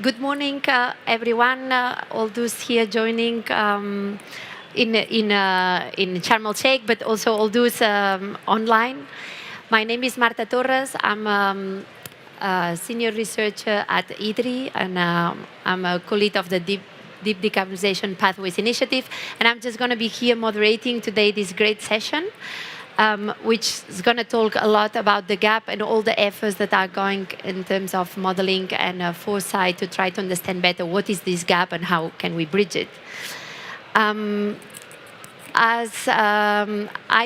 Good morning, everyone. All those here joining in Sharm-el-Sheikh, but also all those online. My name is Marta Torres. I'm a senior researcher at IDRI, and I'm a colleague of the Deep Decarbonization Pathways Initiative. And I'm just going to be here moderating today this great session, which is going to talk a lot about the gap and all the efforts that are going in terms of modeling and foresight to try to understand better what is this gap and how can we bridge it. I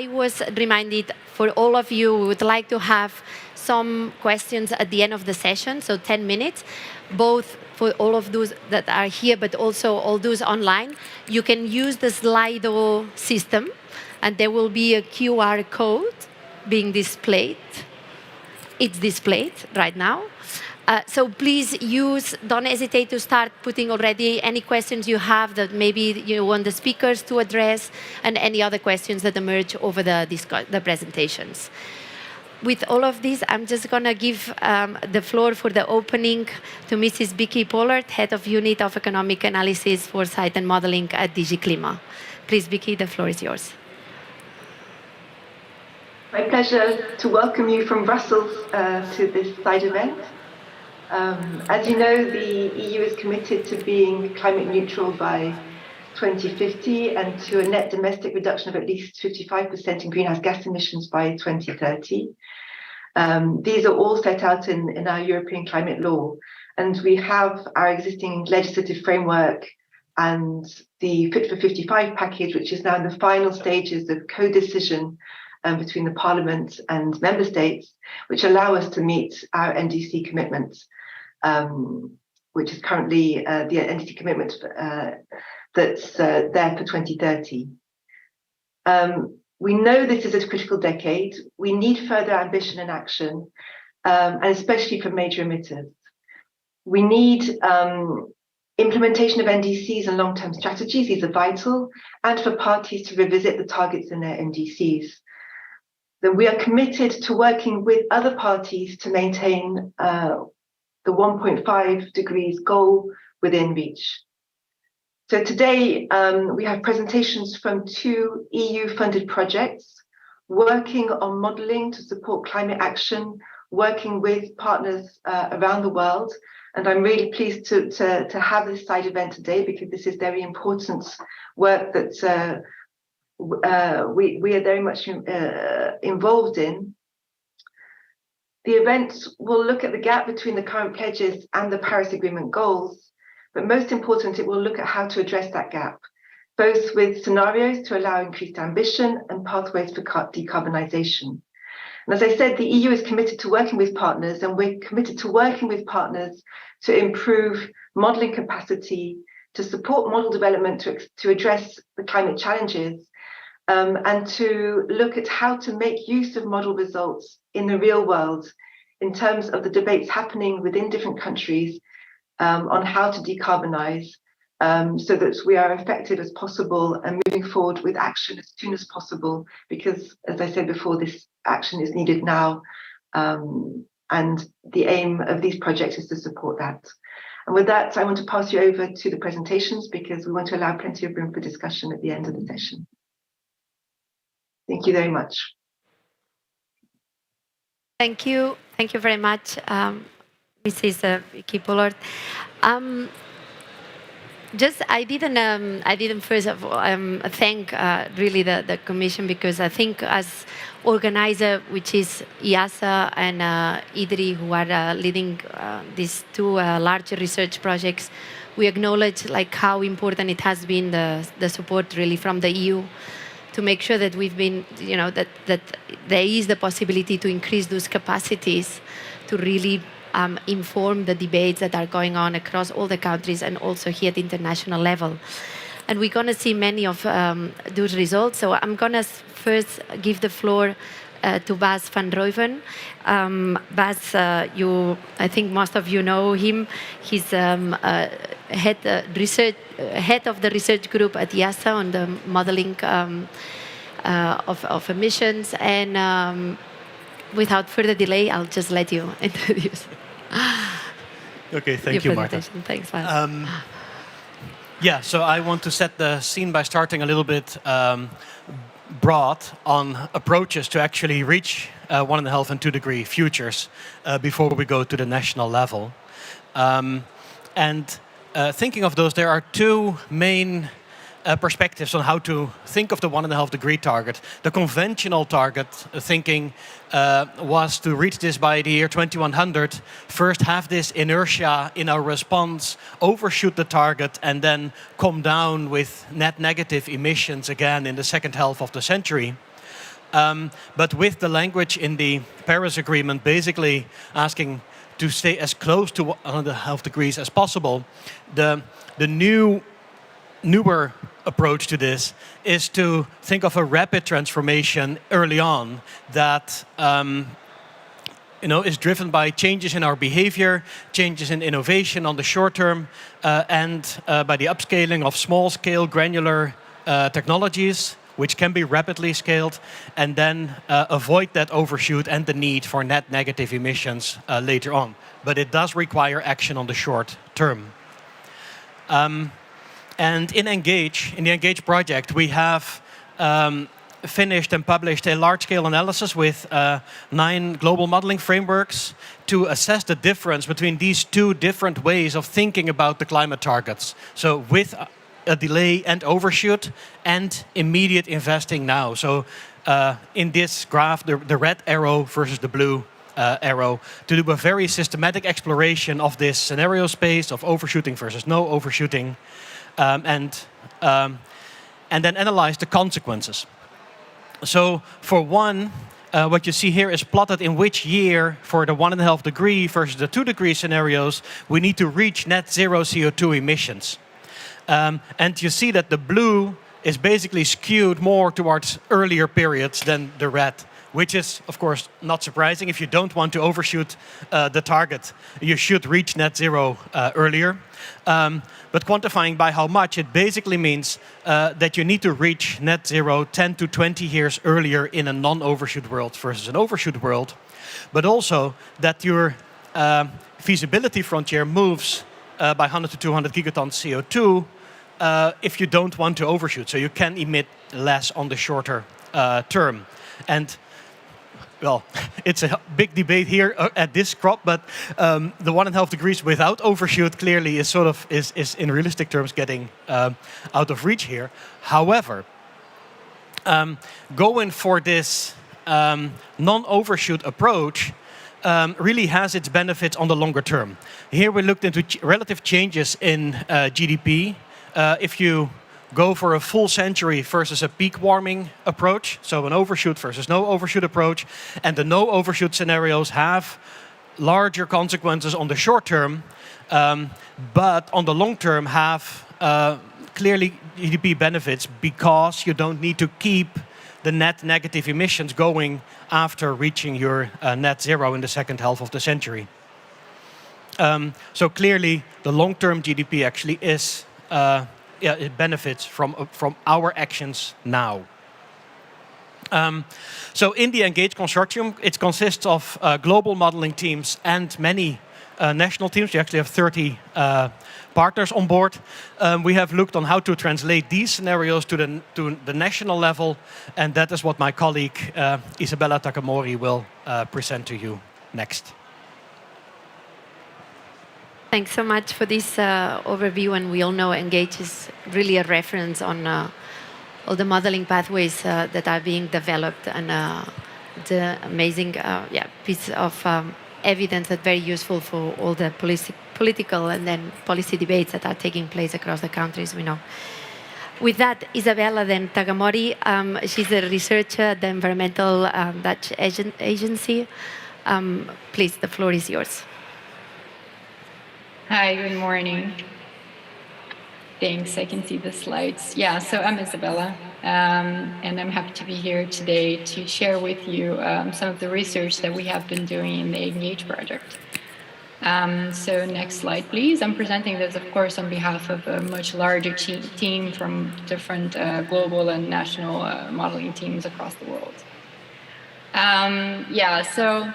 was reminded, for all of you, we would like to have some questions at the end of the session, so 10 minutes, both for all of those that are here, but also all those online. You can use the Slido system, and there will be a QR code being displayed. It's displayed right now. So please don't hesitate to start putting already any questions you have that maybe you want the speakers to address, and any other questions that emerge over the presentations. With all of this, I'm just going to give the floor for the opening to Mrs. Vicky Pollard, Head of Unit of Economic Analysis, Foresight and Modeling at DG Clima. Please, Vicky, the floor is yours. My pleasure to welcome you from Brussels to this side event. As you know, the EU is committed to being climate neutral by 2050 and to a net domestic reduction of at least 55% in greenhouse gas emissions by 2030. These are all set out in our European climate law, and we have our existing legislative framework and the Fit for 55 package, which is now in the final stages of co-decision between the Parliament and Member States, which allow us to meet our NDC commitments, which is currently the NDC commitment that's there for 2030. We know this is a critical decade. We need further ambition and action, and especially for major emitters. We need implementation of NDCs and long-term strategies. These are vital, and for parties to revisit the targets in their NDCs. That we are committed to working with other parties to maintain the 1.5 degrees goal within reach. So today we have presentations from 2 EU-funded projects working on modelling to support climate action, working with partners around the world. And I'm really pleased to have this side event today, because this is very important work that we are very much involved in. The event will look at the gap between the current pledges and the Paris Agreement goals, but most important, it will look at how to address that gap, both with scenarios to allow increased ambition and pathways for decarbonisation. And as I said, the EU is committed to working with partners, and we're committed to working with partners to improve modelling capacity, to support model development to address the climate challenges, and to look at how to make use of model results in the real world in terms of the debates happening within different countries on how to decarbonise, so that we are effective as possible and moving forward with action as soon as possible, because, as I said before, this action is needed now, and the aim of these projects is to support that. And with that, I want to pass you over to the presentations, because we want to allow plenty of room for discussion at the end of the session. Thank you very much. Thank you. Thank you very much, Mrs. Vicky Pollard. I didn't first of all thank really the Commission, because I think as organizer, which is IASA and IDRI, who are leading these 2 larger research projects, we acknowledge how important it has been, the support really from the EU, to make sure that we've been, that there is the possibility to increase those capacities to really inform the debates that are going on across all the countries and also here at the international level. And we're going to see many of those results. So I'm going to first give the floor to Bas van Rooyen. Bas, I think most of you know him. He's head of the research group at IASA on the modeling of emissions. And without further delay, I'll just let you introduce. Okay, thank you, Marta. Thanks, Marta. Yeah, so I want to set the scene by starting a little bit broad on approaches to actually reach 1.5 and 2 degree futures before we go to the national level. And thinking of those, there are two main perspectives on how to think of the 1.5 degree target. The conventional target thinking was to reach this by the year 2100, first have this inertia in our response, overshoot the target, and then come down with net negative emissions again in the second half of the century. But with the language in the Paris Agreement basically asking to stay as close to 1.5 degrees as possible, the newer approach to this is to think of a rapid transformation early on that is driven by changes in our behavior, changes in innovation on the short term, and by the upscaling of small-scale granular technologies, which can be rapidly scaled, and then avoid that overshoot and the need for net negative emissions later on. But it does require action on the short term. And in the Engage project, we have finished and published a large-scale analysis with 9 global modeling frameworks to assess the difference between these two different ways of thinking about the climate targets. So with a delay and overshoot, and immediate investing now. So in this graph, the red arrow versus the blue arrow, to do a very systematic exploration of this scenario space of overshooting versus no overshooting. And then analyze the consequences. So for one, what you see here is plotted in which year for the 1.5 degree versus the 2 degree scenarios we need to reach net zero CO2 emissions. And you see that the blue is basically skewed more towards earlier periods than the red, which is, of course, not surprising. If you don't want to overshoot the target, you should reach net zero earlier. But quantifying by how much, it basically means that you need to reach net zero 10 to 20 years earlier in a non-overshoot world versus an overshoot world. But also that your feasibility frontier moves by 100 to 200 gigatons CO2 if you don't want to overshoot. So you can emit less on the shorter term. And well, it's a big debate here at this crop, but the 1.5 degrees without overshoot clearly is is in realistic terms getting out of reach here. However, going for this non-overshoot approach really has its benefits on the longer term. Here we looked into relative changes in GDP. If you go for a full century versus a peak warming approach, so an overshoot versus no overshoot approach, and the no overshoot scenarios have larger consequences on the short term, but on the long term have clearly GDP benefits because you don't need to keep the net negative emissions going after reaching your net zero in the second half of the century. So clearly the long-term GDP actually is it benefits from our actions now. So in the Engage consortium, it consists of global modeling teams and many national teams. We actually have 30 partners on board. We have looked on how to translate these scenarios to the national level, and that is what my colleague Isabella Takamori will present to you next. Thanks so much for this overview, and we all know Engage is really a reference on all the modeling pathways that are being developed, and the amazing piece of evidence that's very useful for all the political and then policy debates that are taking place across the countries we know. With that, Isabella then Takamori, she's a researcher at the Environmental Dutch Agency. Please, the floor is yours. Hi, good morning. Thanks, I can see the slides. Yeah, so I'm Isabella, and I'm happy to be here today to share with you some of the research that we have been doing in the Engage project. So next slide, please. I'm presenting this, of course, on behalf of a much larger team from different global and national modeling teams across the world. So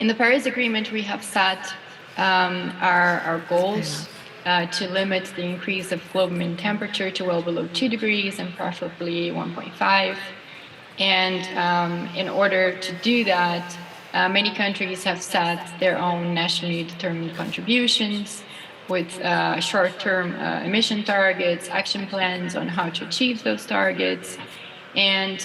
in the Paris Agreement, we have set our goals to limit the increase of global mean temperature to well below 2 degrees and preferably 1.5. And in order to do that, many countries have set their own nationally determined contributions with short-term emission targets, action plans on how to achieve those targets. And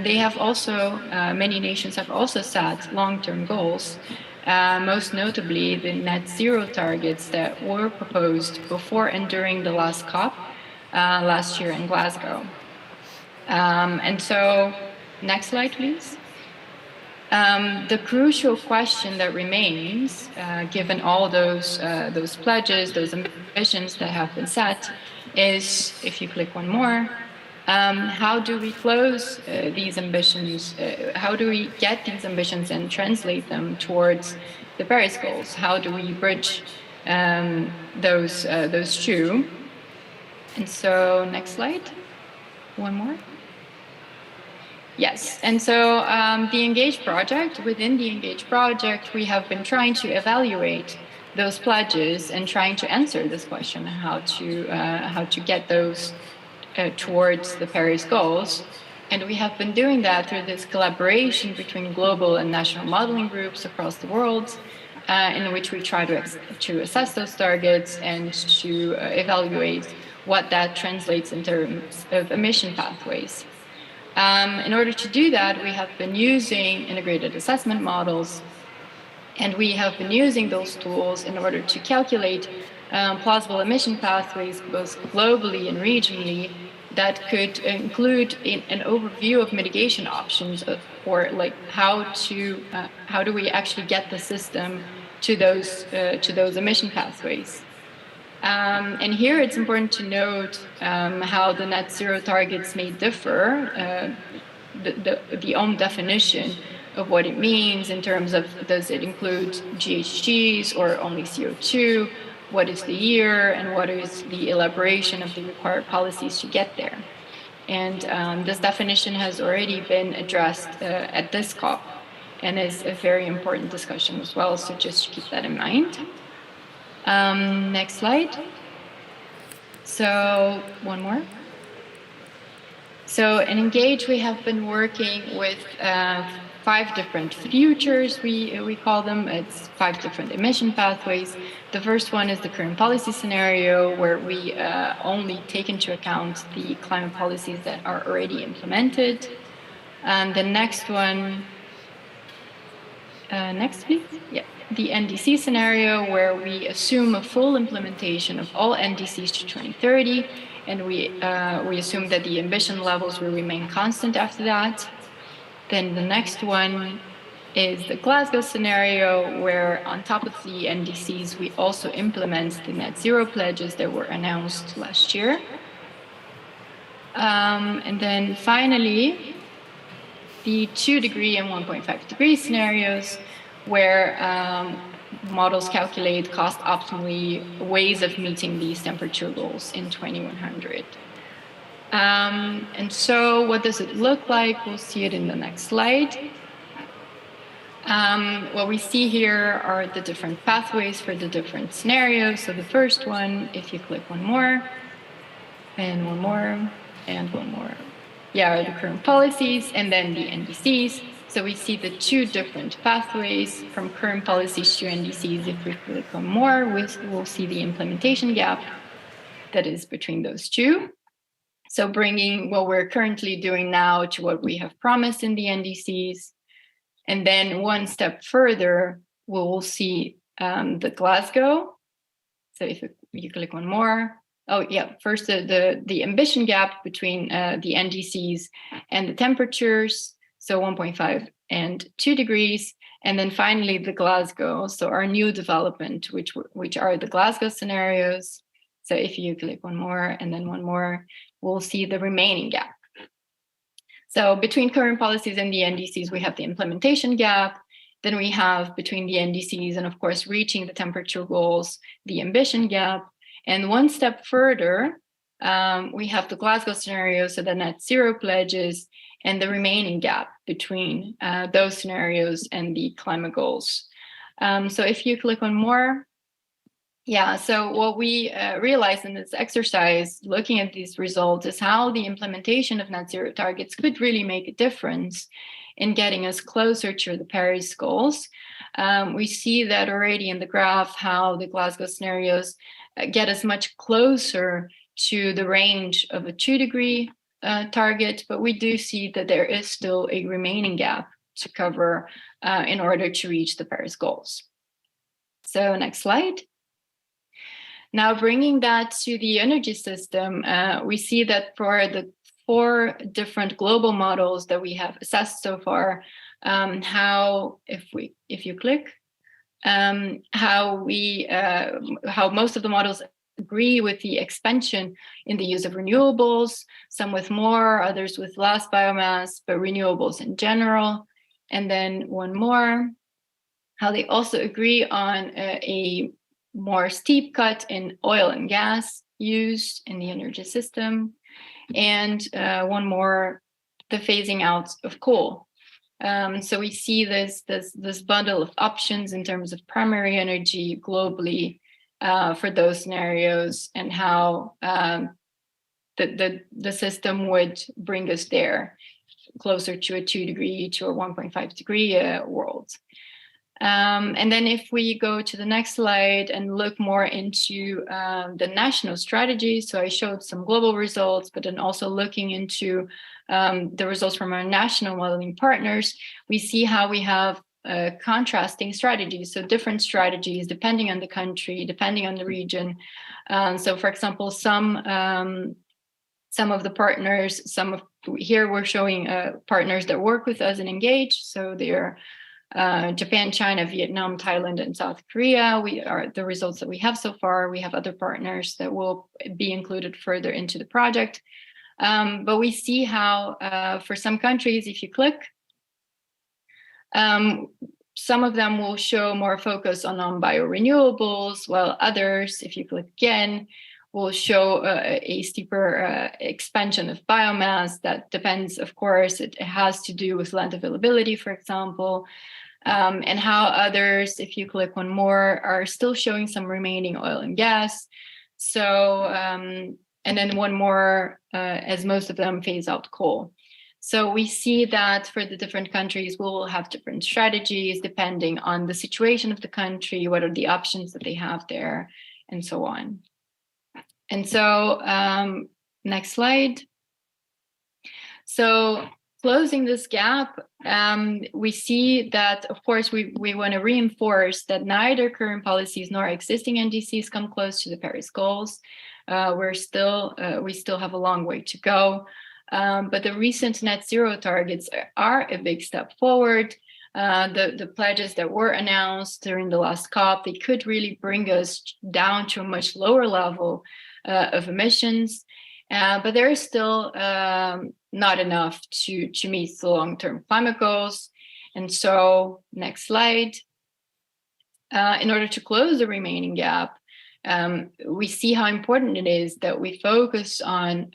they have also, many nations have also set long-term goals, most notably the net zero targets that were proposed before and during the last COP last year in Glasgow. And so, next slide, please. The crucial question that remains, given all those pledges, those ambitions that have been set, is, if you click one more, how do we close these ambitions? How do we get these ambitions and translate them towards the Paris goals? How do we bridge those two? And so, next slide. One more. Yes, and so the Engage project, within the Engage project, we have been trying to evaluate those pledges and trying to answer this question, how to get those towards the Paris goals. And we have been doing that through this collaboration between global and national modeling groups across the world, in which we try to assess those targets and to evaluate what that translates in terms of emission pathways. In order to do that, we have been using integrated assessment models, and we have been using those tools in order to calculate plausible emission pathways, both globally and regionally, that could include an overview of mitigation options, or like how do we actually get the system to those emission pathways. And here it's important to note how the net zero targets may differ, the own definition of what it means in terms of, does it include GHGs or only CO2? What is the year, and what is the elaboration of the required policies to get there? And this definition has already been addressed at this COP and is a very important discussion as well, so just keep that in mind. Next slide. So one more. So in Engage, we have been working with 5 different futures, we call them. It's 5 different emission pathways. The first one is the current policy scenario, where we only take into account the climate policies that are already implemented. And the next one, next please, yeah. The NDC scenario, where we assume a full implementation of all NDCs to 2030, and we assume that the ambition levels will remain constant after that. Then the next one is the Glasgow scenario, where on top of the NDCs, we also implement the net zero pledges that were announced last year. And then finally, the 2 degree and 1.5 degree scenarios, where models calculate cost optimally ways of meeting these temperature goals in 2100. And so what does it look like? We'll see it in the next slide. What we see here are the different pathways for the different scenarios. So the first one, if you click one more, and one more, and one more, yeah, are the current policies, and then the NDCs. So we see the 2 different pathways from current policies to NDCs. If we click on more, we'll see the implementation gap that is between those 2. So bringing what we're currently doing now to what we have promised in the NDCs. And then one step further, we'll see the Glasgow. So if you click one more, oh yeah, first the ambition gap between the NDCs and the temperatures. So 1.5 and 2 degrees. And then finally the Glasgow, so our new development, which are the Glasgow scenarios. So if you click one more and then one more, we'll see the remaining gap. So between current policies and the NDCs, we have the implementation gap. Then we have between the NDCs and of course reaching the temperature goals, the ambition gap. And one step further, we have the Glasgow scenario, so the net zero pledges, and the remaining gap between those scenarios and the climate goals. So if you click on more, yeah, so what we realized in this exercise, looking at these results, is how the implementation of net zero targets could really make a difference in getting us closer to the Paris goals. We see that already in the graph, how the Glasgow scenarios get us much closer to the range of a 2-degree target, but we do see that there is still a remaining gap to cover in order to reach the Paris goals. So next slide. Now, bringing that to the energy system, we see that for the 4 different global models that we have assessed so far, how you click, how most of the models agree with the expansion in the use of renewables, some with more, others with less biomass, but renewables in general. And then one more, how they also agree on a more steep cut in oil and gas used in the energy system. And one more, the phasing out of coal. So we see this bundle of options in terms of primary energy globally for those scenarios, and how the system would bring us there, closer to a 2-degree to a 1.5-degree world. And then if we go to the next slide and look more into the national strategy, so I showed some global results, but then also looking into the results from our national modeling partners, we see how we have contrasting strategies, so different strategies depending on the country, depending on the region. So for example, some of the partners, here we're showing partners that work with us and engage, so they're Japan, China, Vietnam, Thailand, and South Korea. We are the results that we have so far. We have other partners that will be included further into the project. But we see how for some countries, if you click, some of them will show more focus on biorenewables, while others, if you click again, will show a steeper expansion of biomass. That depends, of course, it has to do with land availability, for example, and how others, if you click one more, are still showing some remaining oil and gas. So, and then one more, as most of them phase out coal. So we see that for the different countries, we'll have different strategies depending on the situation of the country, what are the options that they have there, and so on. And so, next slide. So closing this gap, we see that, of course, we want to reinforce that neither current policies nor existing NDCs come close to the Paris goals. We still have a long way to go. But the recent net zero targets are a big step forward. The pledges that were announced during the last COP, they could really bring us down to a much lower level of emissions, but there is still not enough to meet the long-term climate goals. And so, next slide. In order to close the remaining gap, we see how important it is that we focus on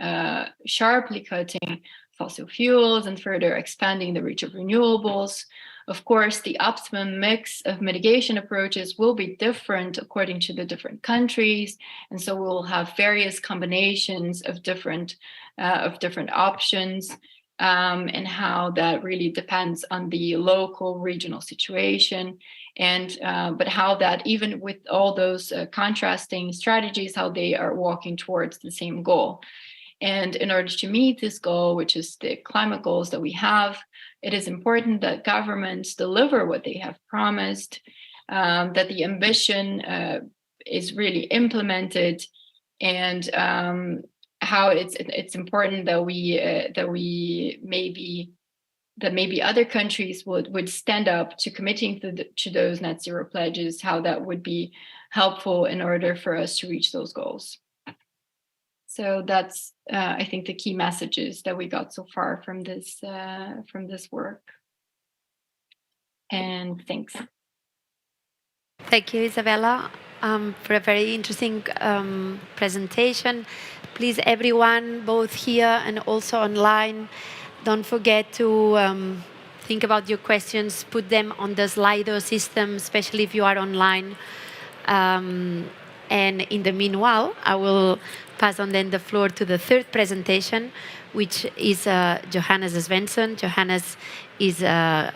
sharply cutting fossil fuels and further expanding the reach of renewables. Of course, the optimum mix of mitigation approaches will be different according to the different countries, and so we'll have various combinations of different options, and how that really depends on the local regional situation, and but how that, even with all those contrasting strategies, how they are walking towards the same goal. And in order to meet this goal, which is the climate goals that we have, it is important that governments deliver what they have promised, that the ambition is really implemented, and how it's important that maybe other countries would stand up to committing to those net zero pledges, how that would be helpful in order for us to reach those goals. So that's, I think, the key messages that we got so far from this work. And thanks. Thank you, Isabella, for a very interesting presentation. Please, everyone, both here and also online, don't forget to think about your questions, put them on the Slido system, especially if you are online. And in the meanwhile, I will pass on then the floor to the third presentation, which is Johannes Svensson. Johannes is a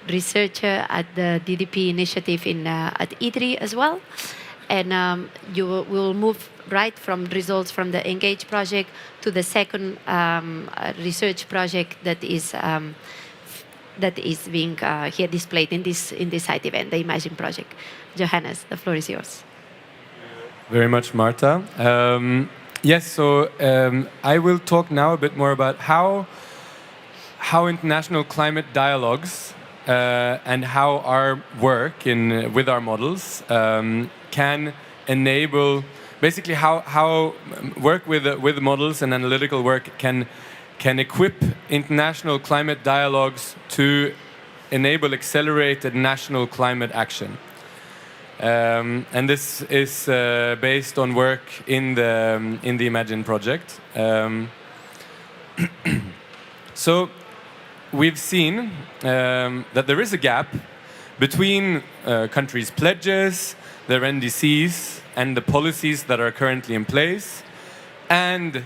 researcher at the DDP initiative at IDRI as well. And you will move right from results from the Engage project to the second research project that is being here displayed in this side event, the Imagine project. Johannes, the floor is yours. Very much, Marta. Yes, so I will talk now a bit more about how international climate dialogues and how our work with our models can enable, basically how work with models and analytical work can equip international climate dialogues to enable accelerated national climate action. And this is based on work in the Imagine project. So we've seen that there is a gap between countries' pledges, their NDCs, and the policies that are currently in place, and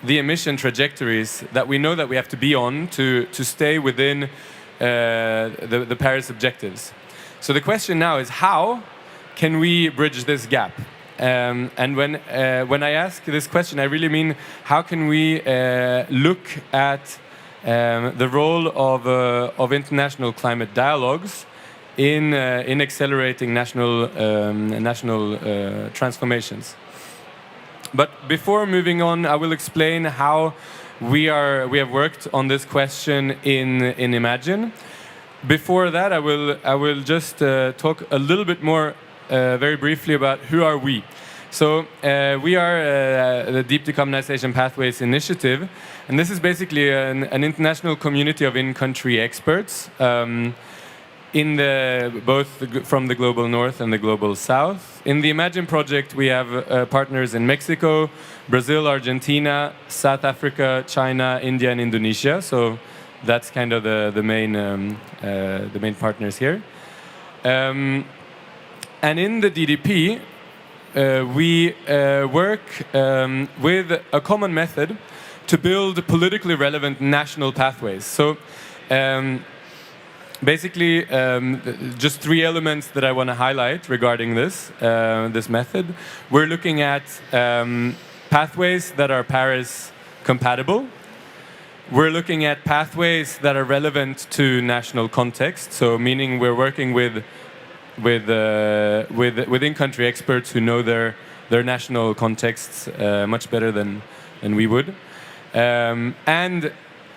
the emission trajectories that we know that we have to be on to stay within the Paris objectives. So the question now is, how can we bridge this gap? And when I ask this question, I really mean, how can we look at the role of international climate dialogues in accelerating national transformations? But before moving on, I will explain how we have worked on this question in Imagine. Before that, I will just talk a little bit more very briefly about who are we. So we are the Deep Decarbonization Pathways Initiative, and this is basically an international community of in-country experts both from the global north and the global south. In the Imagine project, we have partners in Mexico, Brazil, Argentina, South Africa, China, India, and Indonesia. So that's kind of the main partners here. And in the DDP, we work with a common method to build politically relevant national pathways. So basically, just three elements that I want to highlight regarding this method. We're looking at pathways that are Paris compatible. We're looking at pathways that are relevant to national context. So meaning we're working with in-country experts who know their national contexts much better than we would. And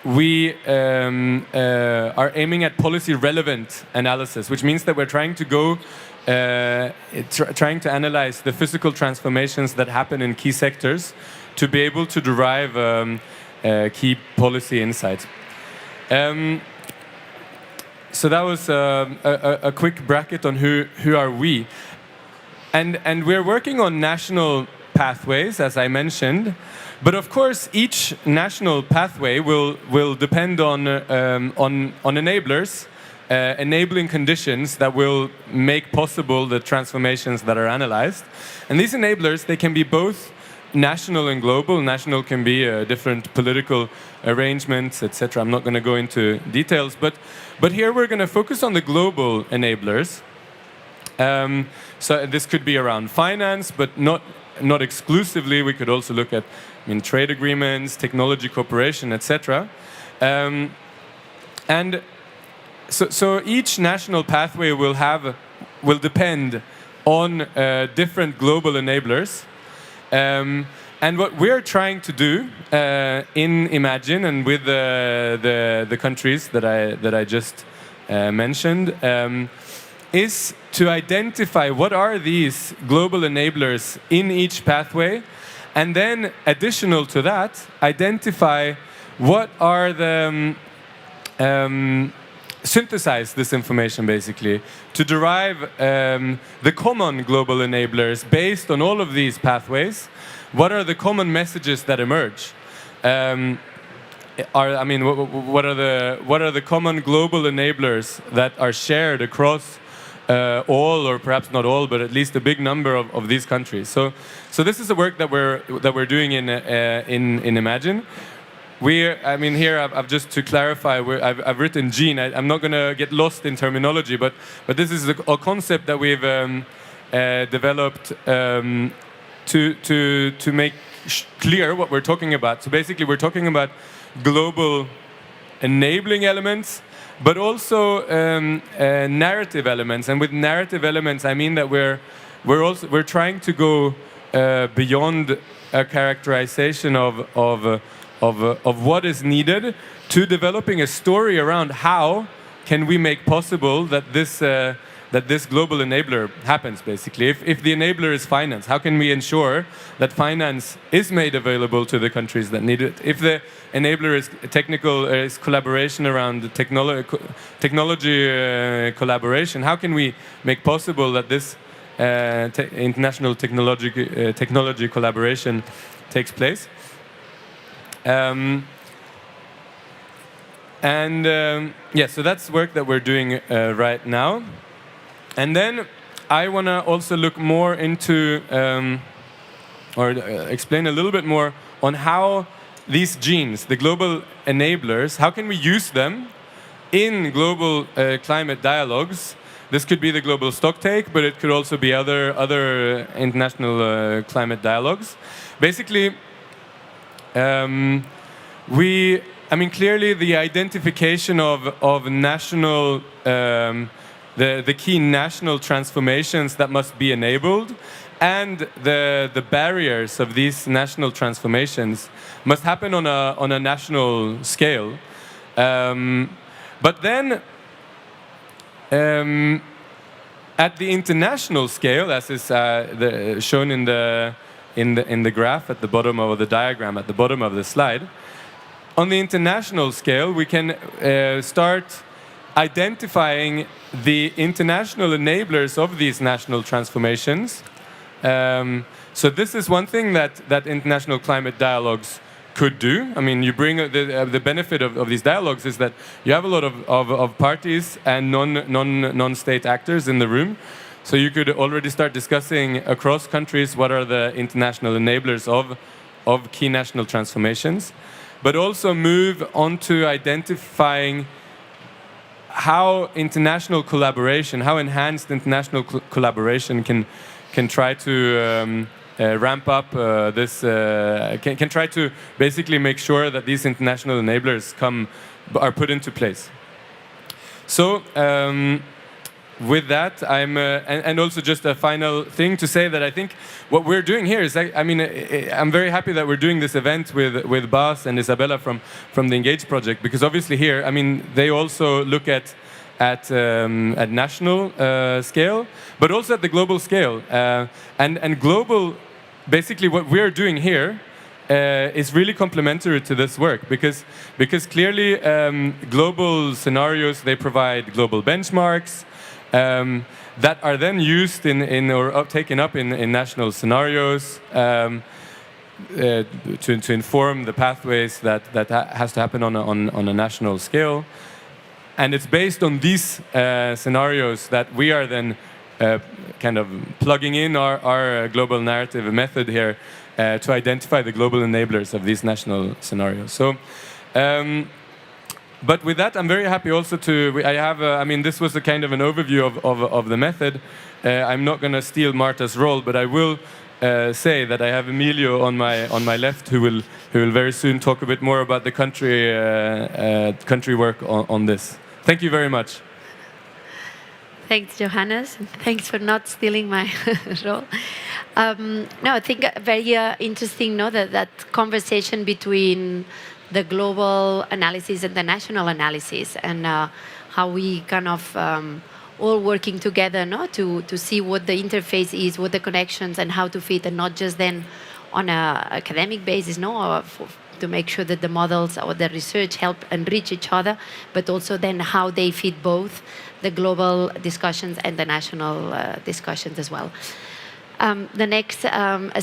we are aiming at policy-relevant analysis, which means that we're trying to trying to analyze the physical transformations that happen in key sectors to be able to derive key policy insights. So that was a quick bracket on who are we. And we're working on national pathways, as I mentioned. But of course, each national pathway will depend on enablers, enabling conditions that will make possible the transformations that are analyzed. And these enablers, they can be both national and global. National can be different political arrangements, etc. I'm not going to go into details, but here we're going to focus on the global enablers. So this could be around finance, but not exclusively. We could also look at trade agreements, technology cooperation, etc. And so each national pathway will depend on different global enablers. And what we're trying to do in Imagine and with the countries that I just mentioned is to identify what are these global enablers in each pathway, and then additional to that, identify what are the synthesize this information basically to derive the common global enablers based on all of these pathways. What are the common messages that emerge? are, I mean, what are the common global enablers that are shared across all, or perhaps not all, but at least a big number of these countries. So this is the work that we're doing in Imagine. I mean, here I've just to clarify, I've written gene. I'm not going to get lost in terminology, but this is a concept that we've developed to make clear what we're talking about. So basically, we're talking about global enabling elements, but also narrative elements. And with narrative elements, I mean that we're trying to go beyond a characterization of what is needed to developing a story around how can we make possible that this global enabler happens, basically. If the enabler is finance, how can we ensure that finance is made available to the countries that need it? If the enabler is technical, is collaboration around technology collaboration, how can we make possible that this international technology collaboration takes place? Yeah, so that's work that we're doing right now. And then I want to also look more into, or explain a little bit more on how these genes, the global enablers, how can we use them in global climate dialogues? This could be the global stocktake, but it could also be other international climate dialogues. Basically, I mean, clearly the identification of national, the key national transformations that must be enabled, and the barriers of these national transformations must happen on a national scale. But then, at the international scale, as is shown in the graph at the bottom of the diagram at the bottom of the slide, on the international scale, we can start identifying the international enablers of these national transformations. So this is one thing that international climate dialogues could do. I mean, you bring the benefit of these dialogues is that you have a lot of parties and non-state actors in the room. So you could already start discussing across countries what are the international enablers of key national transformations, but also move on to identifying how international collaboration, how enhanced international collaboration can try to ramp up can try to basically make sure that these international enablers are put into place. So with that, and also just a final thing to say that I think what we're doing here is, I mean, I'm very happy that we're doing this event with Bas and Isabella from the Engage project, because obviously here, I mean, they also look at national scale, but also at the global scale. And global, basically what we're doing here is really complementary to this work, because clearly global scenarios, they provide global benchmarks that are then used or taken up in national scenarios to inform the pathways that has to happen on a national scale. And it's based on these scenarios that we are then kind of plugging in our global narrative method here to identify the global enablers of these national scenarios. So, but with that, I'm very happy also I mean, this was a kind of an overview of the method. I'm not going to steal Marta's role, but I will say that I have Emilio on my left, who will very soon talk a bit more about the country work on this. Thank you very much. Thanks, Johannes. Thanks for not stealing my role. No, I think very interesting, that conversation between the global analysis and the national analysis, and how we kind of all working together, to see what the interface is, what the connections, and how to fit, and not just then on an academic basis, to make sure that the models or the research help enrich each other, but also then how they fit both the global discussions and the national discussions as well. The next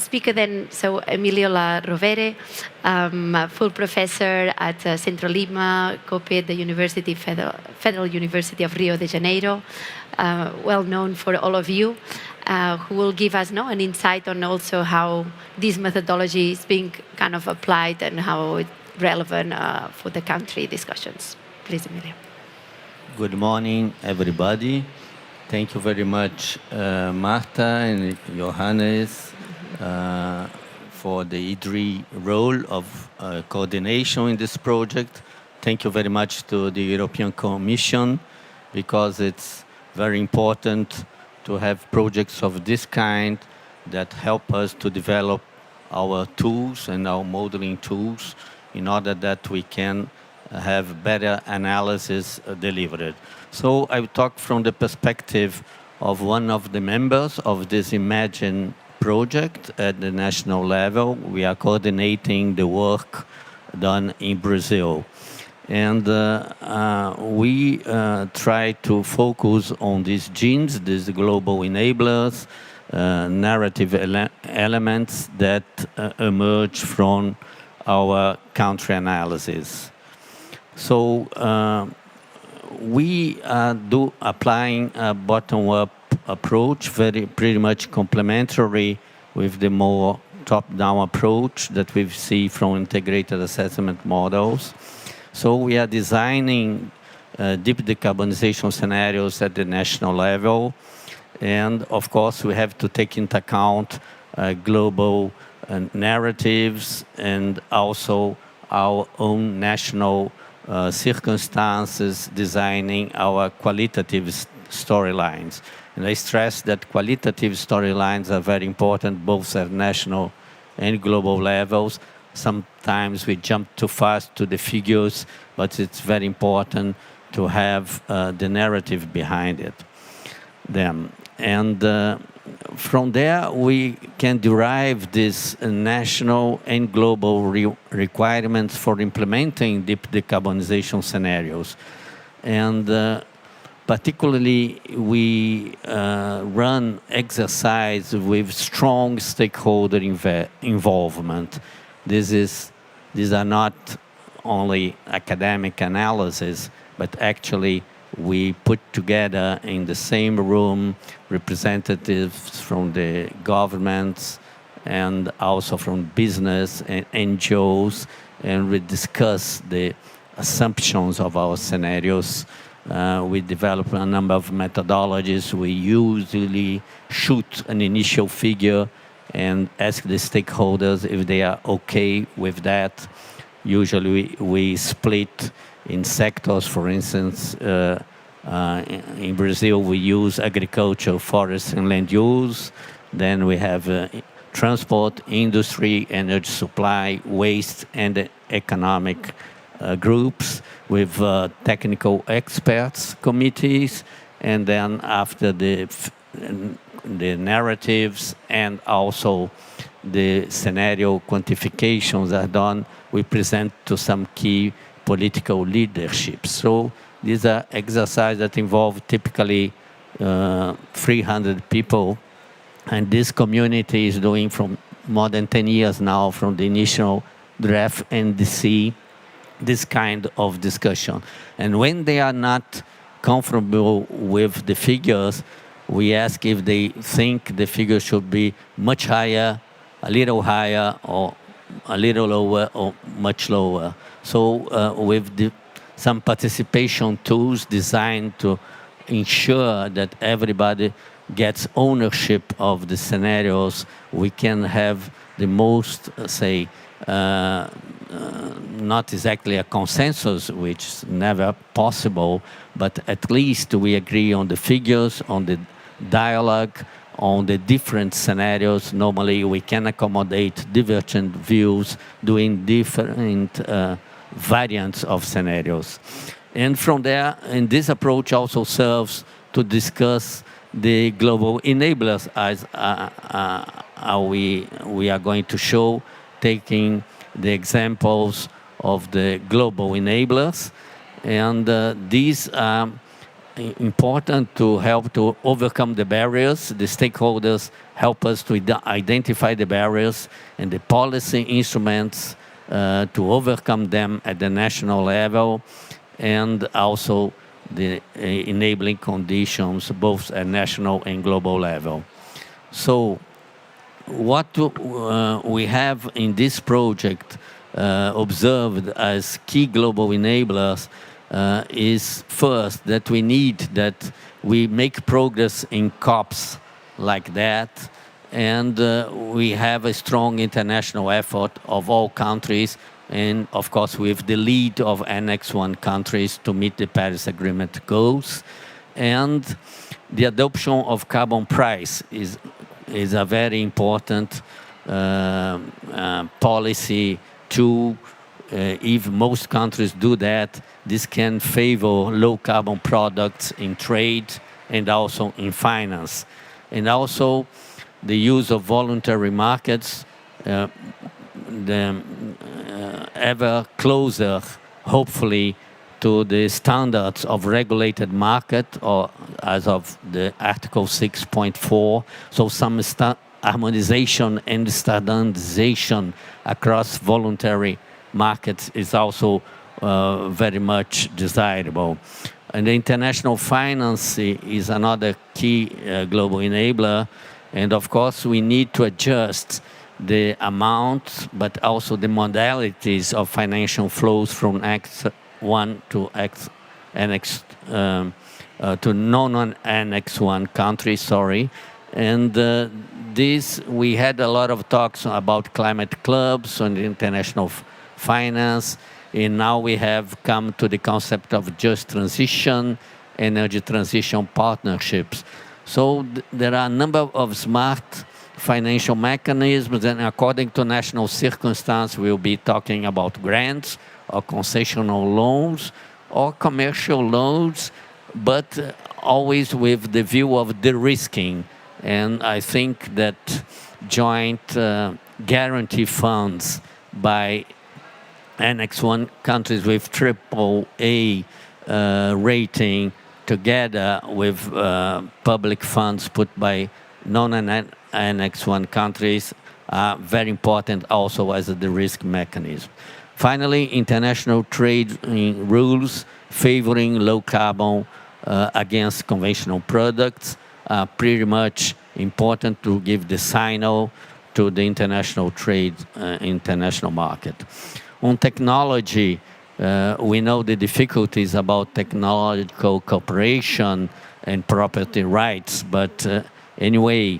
speaker then, so Emilio La Rovere, a full professor at Centro Lima, COPE, the Federal University of Rio de Janeiro, well known for all of you, who will give us an insight on also how this methodology is being kind of applied and how it's relevant for the country discussions. Please, Emilio. Good morning, everybody. Thank you very much, Marta and Johannes, for the IDRI role of coordination in this project. Thank you very much to the European Commission, because it's very important to have projects of this kind that help us to develop our tools and our modeling tools in order that we can have better analysis delivered. So I will talk from the perspective of one of the members of this Imagine project at the national level. We are coordinating the work done in Brazil. And we try to focus on these genes, these global enablers, narrative elements that emerge from our country analysis. So we do applying a bottom-up approach, pretty much complementary with the more top-down approach that we see from integrated assessment models. So we are designing deep decarbonization scenarios at the national level. And of course, we have to take into account global narratives and also our own national circumstances, designing our qualitative storylines. And I stress that qualitative storylines are very important, both at national and global levels. Sometimes we jump too fast to the figures, but it's very important to have the narrative behind them. And from there, we can derive these national and global requirements for implementing deep decarbonization scenarios. And particularly, we run exercise with strong stakeholder involvement. These are not only academic analysis, but actually we put together in the same room representatives from the governments and also from business and NGOs, and we discuss the assumptions of our scenarios. We develop a number of methodologies. We usually shoot an initial figure and ask the stakeholders if they are okay with that. Usually we split in sectors. For instance, in Brazil, we use agriculture, forest, and land use. Then we have transport, industry, energy supply, waste, and economic groups with technical experts committees. And then after the narratives and also the scenario quantifications are done, we present to some key political leadership. So these are exercises that involve typically 300 people. And this community is doing from more than 10 years now, from the initial draft NDC, this kind of discussion. And when they are not comfortable with the figures, we ask if they think the figure should be much higher, a little higher, or a little lower, or much lower. So with some participation tools designed to ensure that everybody gets ownership of the scenarios, we can have the most, say, not exactly a consensus, which is never possible, but at least we agree on the figures, on the dialogue, on the different scenarios. Normally we can accommodate divergent views doing different variants of scenarios. And from there, and this approach also serves to discuss the global enablers, as we are going to show, taking the examples of the global enablers. And these are important to help to overcome the barriers. The stakeholders help us to identify the barriers and the policy instruments to overcome them at the national level, and also the enabling conditions both at national and global level. So what we have in this project observed as key global enablers is first that we need that we make progress in COPs like that, and we have a strong international effort of all countries, and of course with the lead of Annex 1 countries to meet the Paris Agreement goals. And the adoption of carbon price is a very important policy tool. If most countries do that, this can favor low carbon products in trade and also in finance. And also the use of voluntary markets, ever closer, hopefully, to the standards of regulated market, or as of the Article 6.4. So some harmonization and standardization across voluntary markets is also very much desirable. And the international finance is another key global enabler. And of course, we need to adjust the amount, but also the modalities of financial flows from Annex 1 to to non-Annex 1 countries, sorry. And this, we had a lot of talks about climate clubs and international finance, and now we have come to the concept of just transition, energy transition partnerships. So there are a number of smart financial mechanisms, and according to national circumstance, we'll be talking about grants or concessional loans or commercial loans, but always with the view of de-risking. And I think that joint guarantee funds by Annex 1 countries with AAA rating, together with public funds put by non-Annex 1 countries, are very important also as a de-risk mechanism. Finally, international trade rules favoring low carbon against conventional products are pretty much important to give the signal to the international trade, international market. On technology, we know the difficulties about technological cooperation and property rights, but anyway,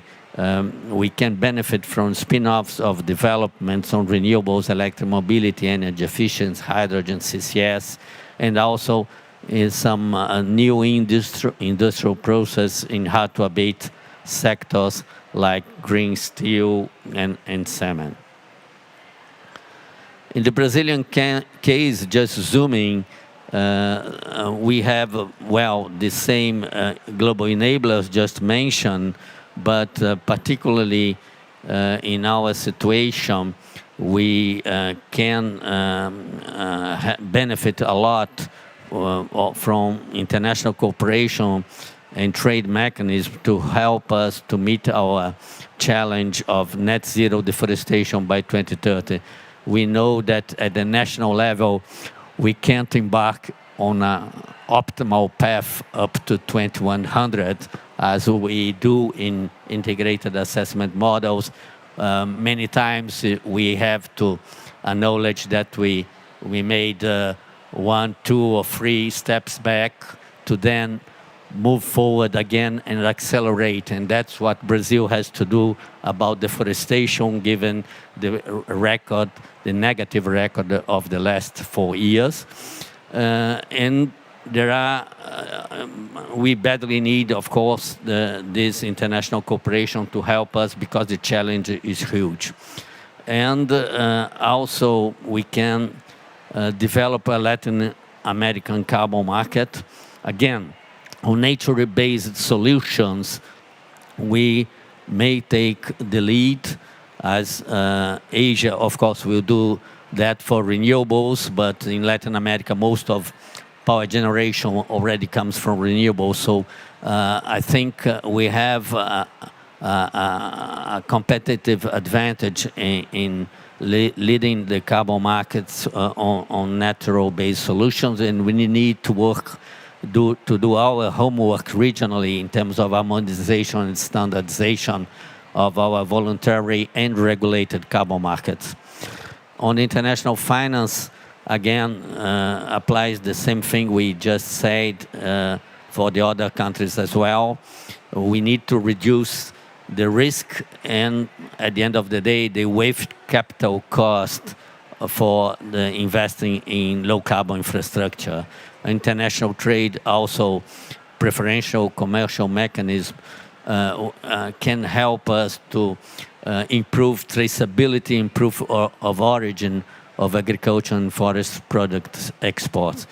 we can benefit from spin-offs of developments on renewables, electromobility, energy efficiency, hydrogen, CCS, and also in some new industrial process in hard-to-abate sectors like green steel and cement. In the Brazilian case, just zooming, we have, well, the same global enablers just mentioned, but particularly in our situation, we can benefit a lot from international cooperation and trade mechanisms to help us to meet our challenge of net zero deforestation by 2030. We know that at the national level, we can't embark on an optimal path up to 2100, as we do in integrated assessment models. Many times we have to acknowledge that we made 1, 2, or 3 steps back to then move forward again and accelerate. And that's what Brazil has to do about deforestation, given the record, the negative record of the last 4 years. And there are, we badly need, of course, this international cooperation to help us, because the challenge is huge. And also we can develop a Latin American carbon market. Again, on nature-based solutions, we may take the lead, as Asia, of course, will do that for renewables, but in Latin America, most of power generation already comes from renewables. So I think we have a competitive advantage in leading the carbon markets on natural-based solutions, and we need to do our homework regionally in terms of harmonization and standardization of our voluntary and regulated carbon markets. On international finance, again, applies the same thing we just said for the other countries as well. We need to reduce the risk and, at the end of the day, the waived capital cost for the investing in low-carbon infrastructure. International trade, also preferential commercial mechanism, can help us to improve traceability, improve of origin of agriculture and forest products exports.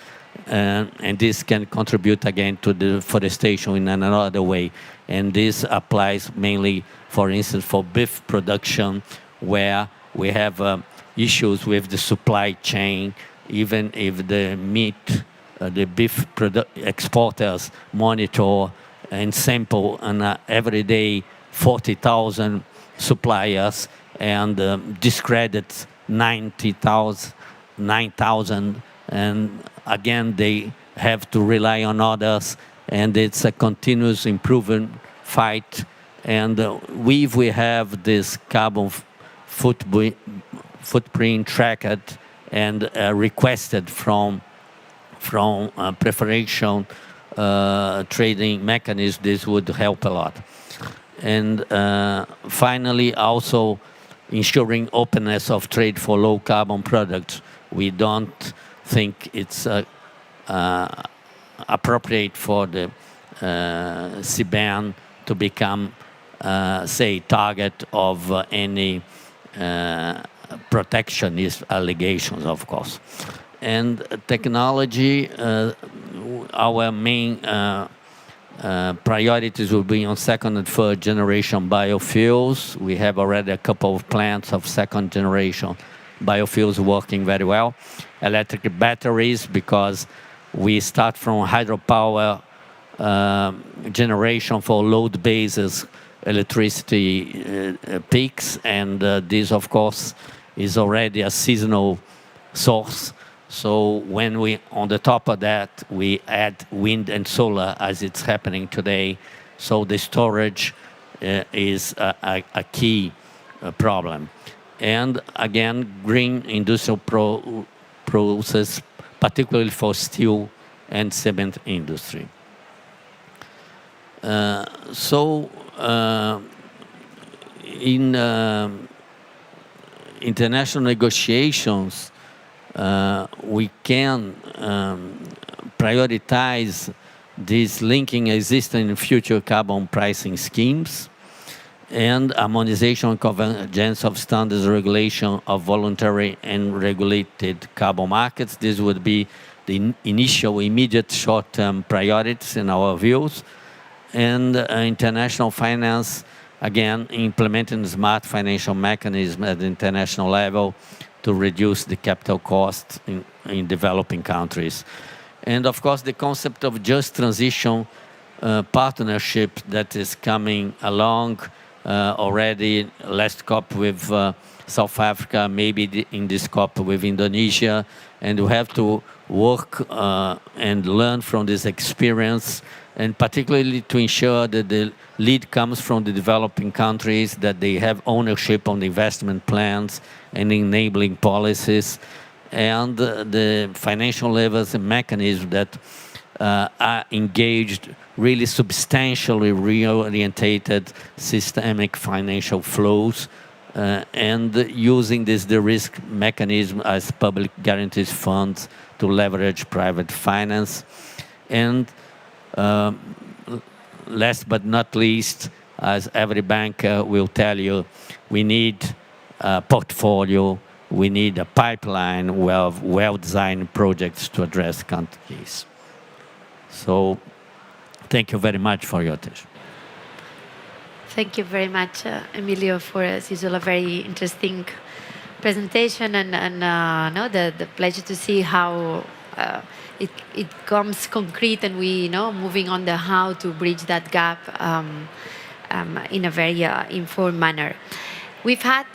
And this can contribute again to deforestation in another way. And this applies mainly, for instance, for beef production, where we have issues with the supply chain. Even if the meat, the beef exporters monitor and sample on every day 40,000 suppliers and discredit 9,000, and again they have to rely on others, and it's a continuous improvement fight. And if we have this carbon footprint tracked and requested from preferential trading mechanisms, this would help a lot. And finally, also ensuring openness of trade for low carbon products. We don't think it's appropriate for the CBAM to become, say, target of any protectionist allegations, of course. And technology, our main priorities will be on second and third generation biofuels. We have already a couple of plants of second generation biofuels working very well. Electric batteries, because we start from hydropower generation for load basis electricity peaks, and this, of course, is already a seasonal source. So when we, on the top of that, we add wind and solar, as it's happening today, so the storage is a key problem. And again, green industrial process, particularly for steel and cement industry. In international negotiations, we can prioritize this linking existing and future carbon pricing schemes and harmonization and convergence of standards regulation of voluntary and regulated carbon markets. This would be the initial, immediate, short-term priorities in our views. And international finance, again, implementing smart financial mechanism at the international level to reduce the capital cost in developing countries. And of course, the concept of just transition partnership that is coming along already, last COP with South Africa, maybe in this COP with Indonesia, and we have to work and learn from this experience, and particularly to ensure that the lead comes from the developing countries, that they have ownership on the investment plans and enabling policies, and the financial levers and mechanisms that are engaged really substantially reorientated systemic financial flows, and using the risk mechanism as public guarantees funds to leverage private finance. And last but not least, as every banker will tell you, we need a portfolio, we need a pipeline of well-designed projects to address countries. So thank you very much for your attention. Thank you very much, Emilio, for, as usual, a very interesting presentation, and the pleasure to see how it comes concrete, and we moving on the how to bridge that gap in a very informed manner. We've had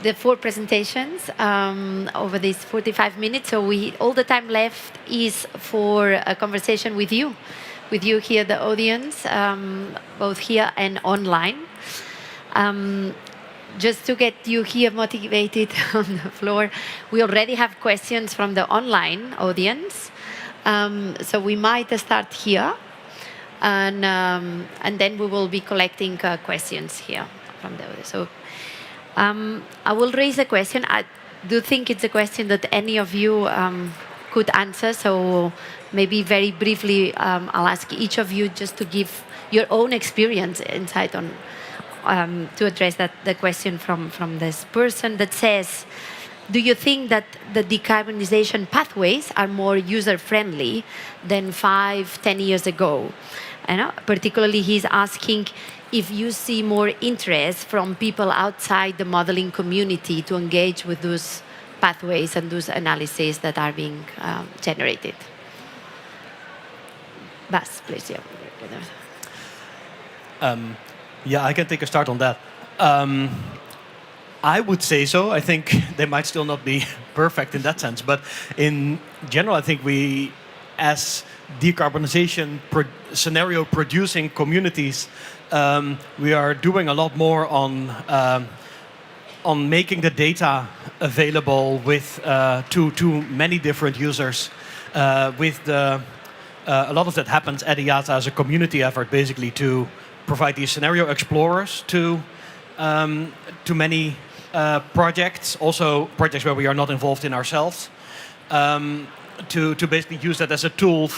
the 4 presentations over these 45 minutes, so all the time left is for a conversation with you here, the audience, both here and online. Just to get you here motivated on the floor, we already have questions from the online audience, so we might start here, and then we will be collecting questions here from the audience. So I will raise a question. I do think it's a question that any of you could answer, so maybe very briefly I'll ask each of you just to give your own experience, insight on to address the question from this person that says, do you think that the decarbonization pathways are more user-friendly than 5-10 years ago? And particularly he's asking if you see more interest from people outside the modeling community to engage with those pathways and those analyses that are being generated. Bas, please. Yeah, I can take a start on that. I would say so. I think they might still not be perfect in that sense, but in general, I think we, as decarbonization scenario producing communities, we are doing a lot more on making the data available with to many different users. A lot of that happens at IATA as a community effort, basically to provide these scenario explorers to many projects, also projects where we are not involved in ourselves, to basically use that as a tool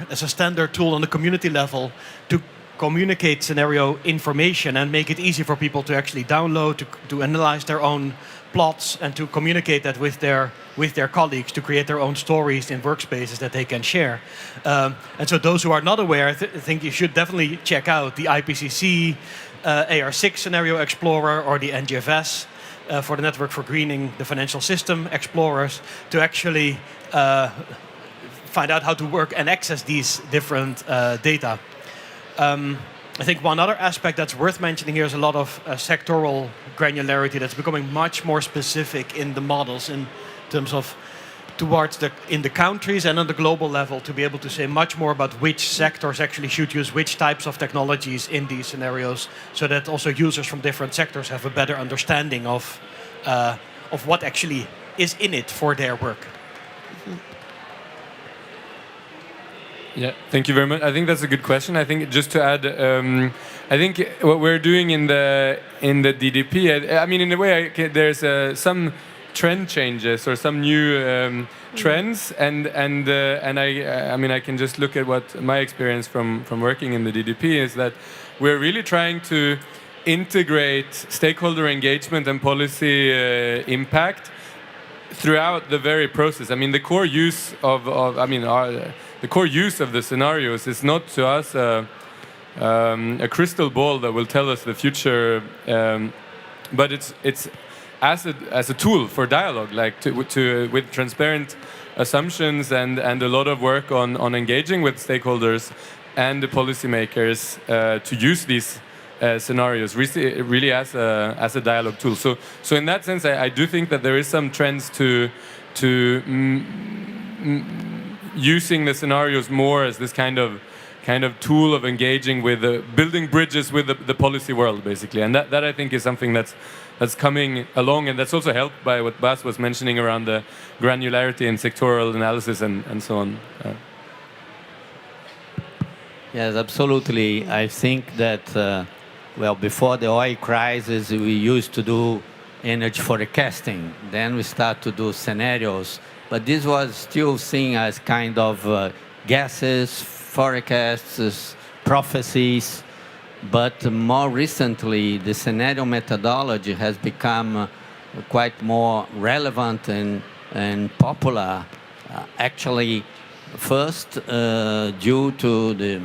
as a standard tool on the community level to communicate scenario information and make it easy for people to actually download, to analyze their own plots and to communicate that with their colleagues, to create their own stories in workspaces that they can share. And so those who are not aware, I think you should definitely check out the IPCC AR6 Scenario Explorer or the NGFS for the Network for Greening the Financial System Explorers to actually find out how to work and access these different data. I think one other aspect that's worth mentioning here is a lot of sectoral granularity that's becoming much more specific in the models in terms of in the countries and on the global level to be able to say much more about which sectors actually should use which types of technologies in these scenarios, so that also users from different sectors have a better understanding of what actually is in it for their work. Mm-hmm. Yeah, thank you very much. I think that's a good question. I think just to add, I think what we're doing in the DDP, I mean, in a way, there's some trend changes or some new trends, and I mean, I can just look at what my experience from working in the DDP is that we're really trying to integrate stakeholder engagement and policy impact throughout the very process. I mean, the core use the core use of the scenarios is not to us a crystal ball that will tell us the future, but it's as a tool for dialogue, like with transparent assumptions and a lot of work on engaging with stakeholders and the policymakers to use these scenarios really as a dialogue tool. So in that sense, I do think that there is some trends to using the scenarios more as this kind of tool of engaging with building bridges with the policy world, basically. And that I think is something that's coming along, and that's also helped by what Bas was mentioning around the granularity and sectoral analysis and so on. Yes, absolutely. I think that, before the oil crisis, we used to do energy forecasting. Then we start to do scenarios. But this was still seen as kind of guesses, forecasts, prophecies. But more recently, the scenario methodology has become quite more relevant and popular. Actually, first, due to the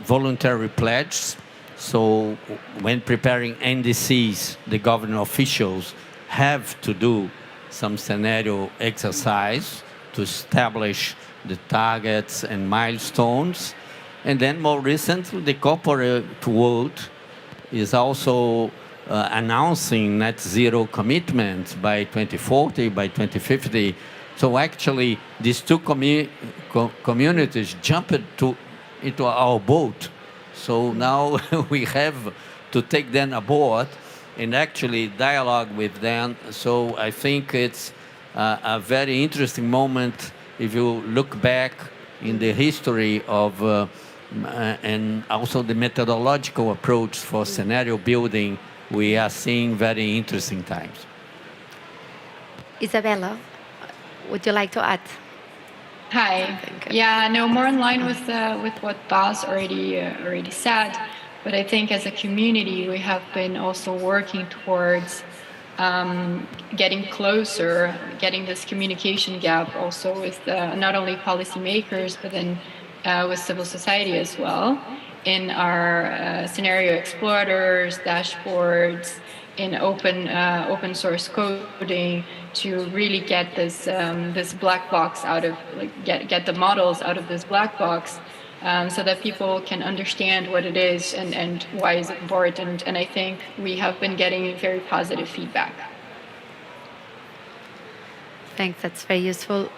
voluntary pledge. So when preparing NDCs, the government officials have to do some scenario exercise to establish the targets and milestones. And then more recently, the corporate world is also announcing net zero commitments by 2040, by 2050. So actually, these two communities jumped into our boat. So now we have to take them aboard and actually dialogue with them. So I think it's a very interesting moment if you look back in the history of and also the methodological approach for scenario building. We are seeing very interesting times. Isabella, would you like to add? Hi. Yeah, no, more in line with what Bas already said. But I think as a community, we have been also working towards getting closer, getting this communication gap also with not only policymakers, but then with civil society as well, in our scenario explorers, dashboards, in open source coding, to really get this this black box out of, like, get the models out of this black box, so that people can understand what it is and why is it important. And I think we have been getting very positive feedback. Thanks, that's very useful.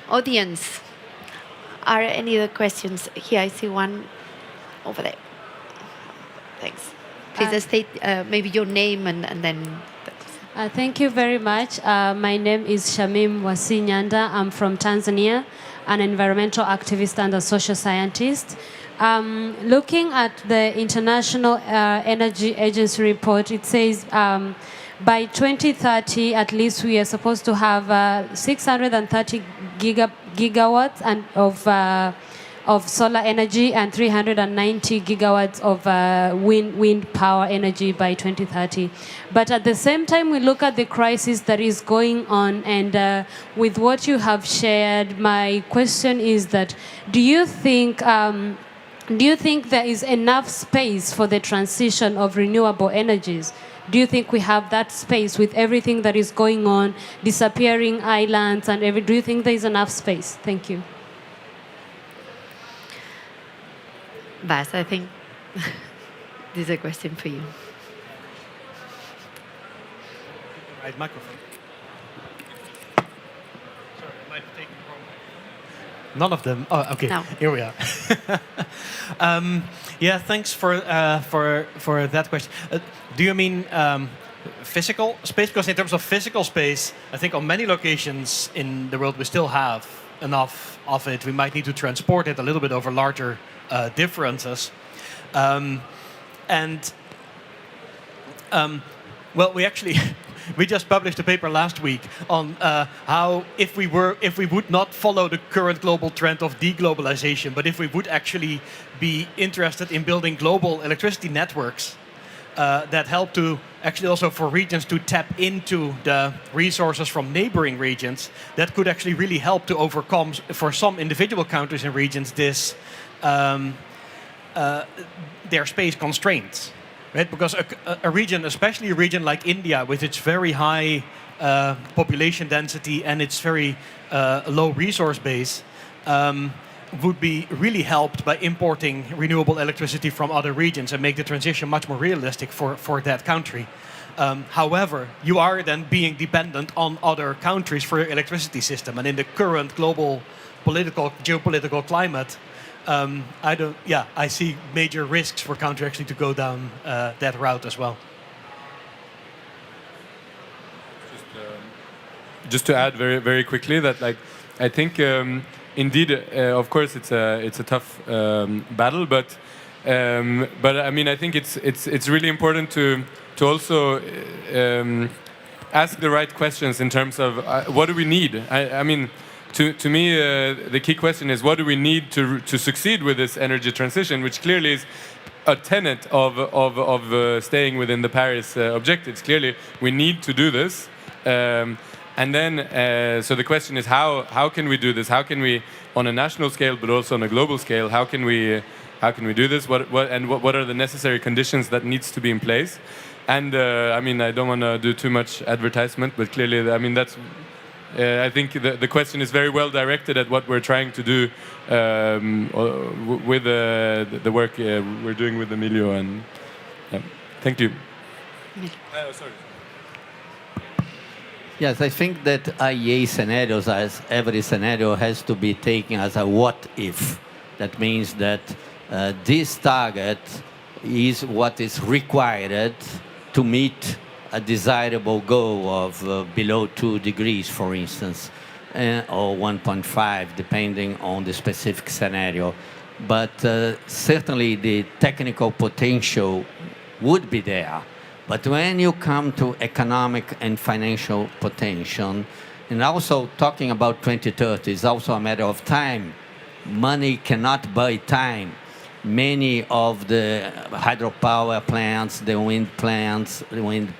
Audience, are any other questions? Here, I see one over there. Thanks. Please just state maybe your name and then... Thank you very much. My name is Shamim Wasinyanda. I'm from Tanzania, an environmental activist and a social scientist. Looking at the International Energy Agency report, it says by 2030, at least we are supposed to have 630 gigawatts of solar energy and 390 gigawatts of wind power energy by 2030. But at the same time, we look at the crisis that is going on, and with what you have shared, my question is that do you think there is enough space for the transition of renewable energies? Do you think we have that space with everything that is going on, disappearing islands and do you think there is enough space? Thank you. Bas, I think this is a question for you. Right microphone. Sorry, I might have taken the wrong one. None of them. Oh, okay. No. Here we are. Yeah, thanks for that question. Do you mean physical space? Because in terms of physical space, I think on many locations in the world we still have enough of it. We might need to transport it a little bit over larger differences. Well, we just published a paper last week on how if we would not follow the current global trend of deglobalization, but if we would actually be interested in building global electricity networks that help to actually also for regions to tap into the resources from neighboring regions, that could actually really help to overcome, for some individual countries and regions, this their space constraints. Right? Because a region, especially a region like India, with its very high population density and its very low resource base, would be really helped by importing renewable electricity from other regions and make the transition much more realistic for that country. However, you are then being dependent on other countries for your electricity system, and in the current global geopolitical climate, I see major risks for countries actually to go down that route as well. Just to add very, very quickly that, like, I think indeed, of course, it's a tough battle, but I mean, I think it's really important to also ask the right questions in terms of what do we need. I mean. To me, the key question is what do we need to succeed with this energy transition, which clearly is a tenet of staying within the Paris objectives. Clearly, we need to do this, and then so the question is how can we do this? How can we, on a national scale, but also on a global scale, how can we do this? What are the necessary conditions that needs to be in place? And I mean, I don't want to do too much advertisement, but clearly, I mean, that's. I think the question is very well directed at what we're trying to do with the work we're doing with Emilio. And thank you. Sorry. Yes, I think that IEA scenarios, as every scenario, has to be taken as a what if. That means that this target is what is required to meet a desirable goal of below 2 degrees, for instance, or 1.5, depending on the specific scenario. But certainly the technical potential would be there. But when you come to economic and financial potential, and also talking about 2030 is also a matter of time. Money cannot buy time. Many of the hydropower plants, the wind plants, the wind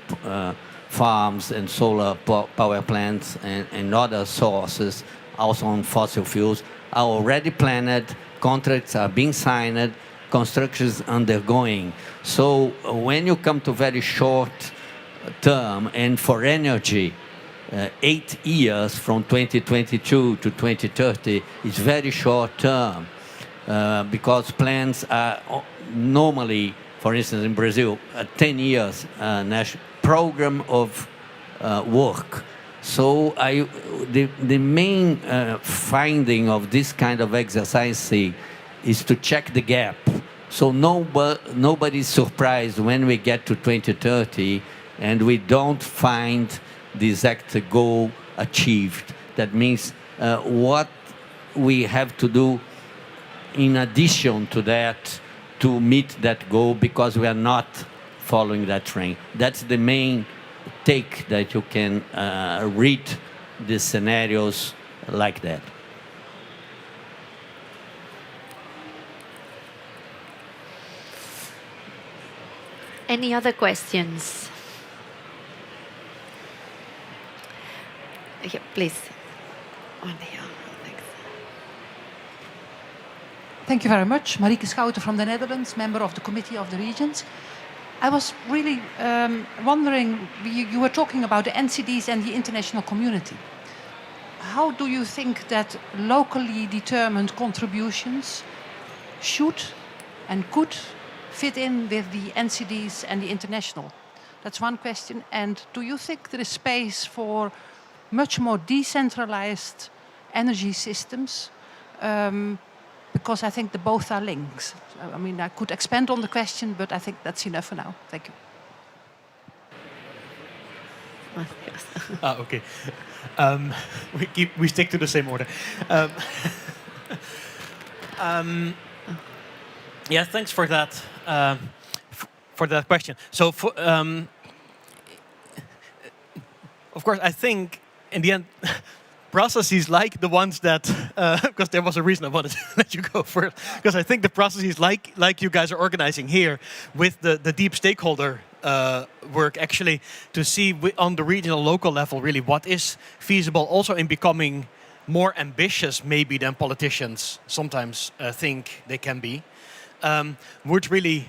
farms and solar power plants and other sources, also on fossil fuels, are already planned, contracts are being signed, construction is undergoing. So when you come to very short term, and for energy, 8 years from 2022 to 2030 is very short term. Because plans are normally, for instance, in Brazil, a 10 years national program of work. So the main finding of this kind of exercise is to check the gap. So nobody's surprised when we get to 2030 and we don't find the exact goal achieved. That means what we have to do in addition to that to meet that goal, because we are not following that trend. That's the main take that you can read the scenarios like that. Any other questions? Yeah, please. On here. Thanks. Thank you very much. Marieke Schouten from the Netherlands, member of the Committee of the Regions. I was really wondering, you were talking about the NCDs and the international community. How do you think that locally determined contributions should and could fit in with the NCDs and the international? That's one question. And do you think there is space for much more decentralized energy systems? Because I think the both are linked. I mean, I could expand on the question, but I think that's enough for now. Thank you. Okay. We stick to the same order. Yeah, thanks for that. For that question. So, of course, I think in the end, processes like the ones that, because there was a reason I wanted to let you go first, because I think the processes like you guys are organizing here with the deep stakeholder work, actually, to see on the regional, local level, really what is feasible, also in becoming more ambitious, maybe, than politicians sometimes think they can be, would really,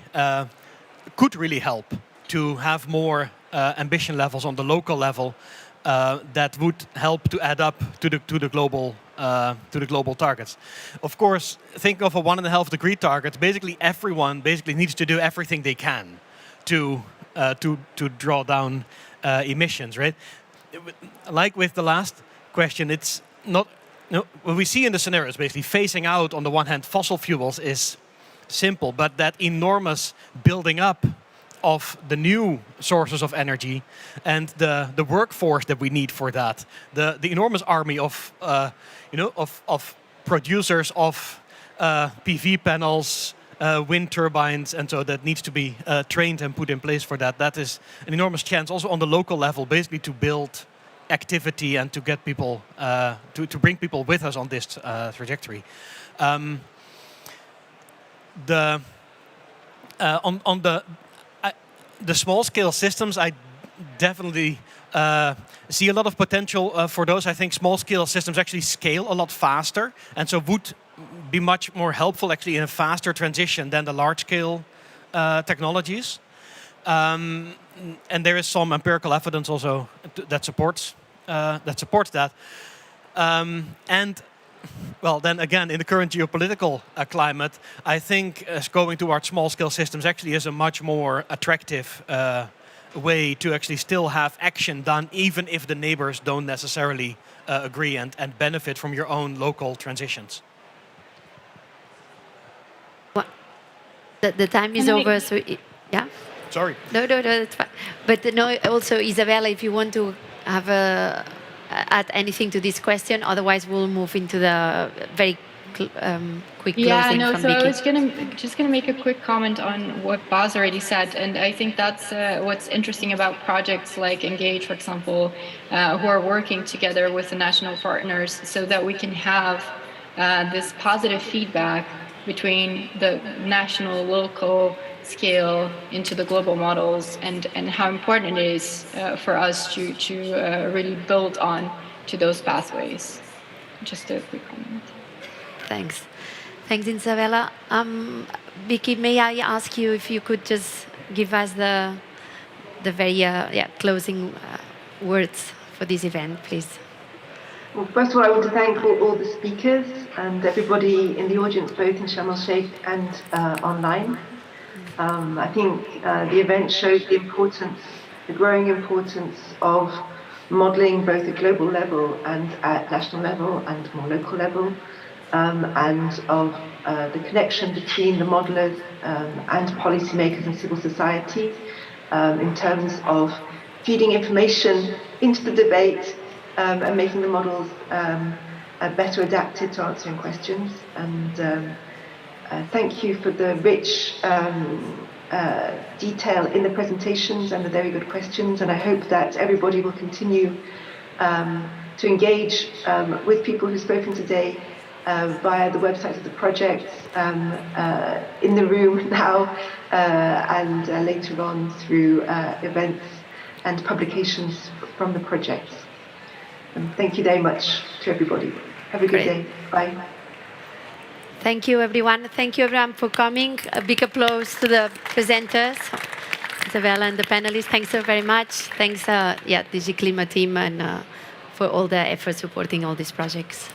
could really help to have more ambition levels on the local level. That would help to add up to the global targets. Of course, think of a 1.5 degree target. Basically, everyone needs to do everything they can to draw down emissions, right? Like with the last question, it's not. No, what we see in the scenarios, basically phasing out on the one hand fossil fuels is simple, but that enormous building up of the new sources of energy and the workforce that we need for that, the enormous army of of producers of PV panels, wind turbines, and so that needs to be trained and put in place for that. That is an enormous chance, also on the local level, basically to build activity and to get people to bring people with us on this trajectory. On the small-scale systems, I definitely see a lot of potential for those. I think small-scale systems actually scale a lot faster, and so would be much more helpful actually in a faster transition than the large-scale technologies. and there is some empirical evidence also that supports that. And well, then again, in the current geopolitical climate, I think going towards small-scale systems actually is a much more attractive way to actually still have action done, even if the neighbors don't necessarily agree and benefit from your own local transitions. Well, the time is over, so yeah. Sorry. No, that's fine. But no, also Isabella, if you want to have add anything to this question, otherwise we'll move into the very quick closing from so Vicky. I was just gonna make a quick comment on what Baz already said, and I think that's what's interesting about projects like Engage, for example, who are working together with the national partners, so that we can have this positive feedback between the national, local scale into the global models, and how important it is for us to really build on to those pathways. Just a quick comment. Thanks. Thanks, Isabella. Vicky, may I ask you if you could just give us the very closing words for this event, please? Well, first of all, I want to thank all the speakers and everybody in the audience, both in Sharm-el-Sheikh and online. I think the event showed the growing importance of modelling both at global level and at national level and more local level, and of the connection between the modellers and policymakers and civil society in terms of feeding information into the debate and making the models better adapted to answering questions. And thank you for the rich detail in the presentations and the very good questions. And I hope that everybody will continue to engage with people who've spoken today via the websites of the projects, in the room now, and later on through events and publications from the projects. And thank you very much to everybody. Have a good day. Bye. Thank you, everyone. Thank you, everyone, for coming. A big applause to the presenters, Isabella and the panelists. Thanks so very much. Thanks, DigiClima team, and for all the efforts supporting all these projects.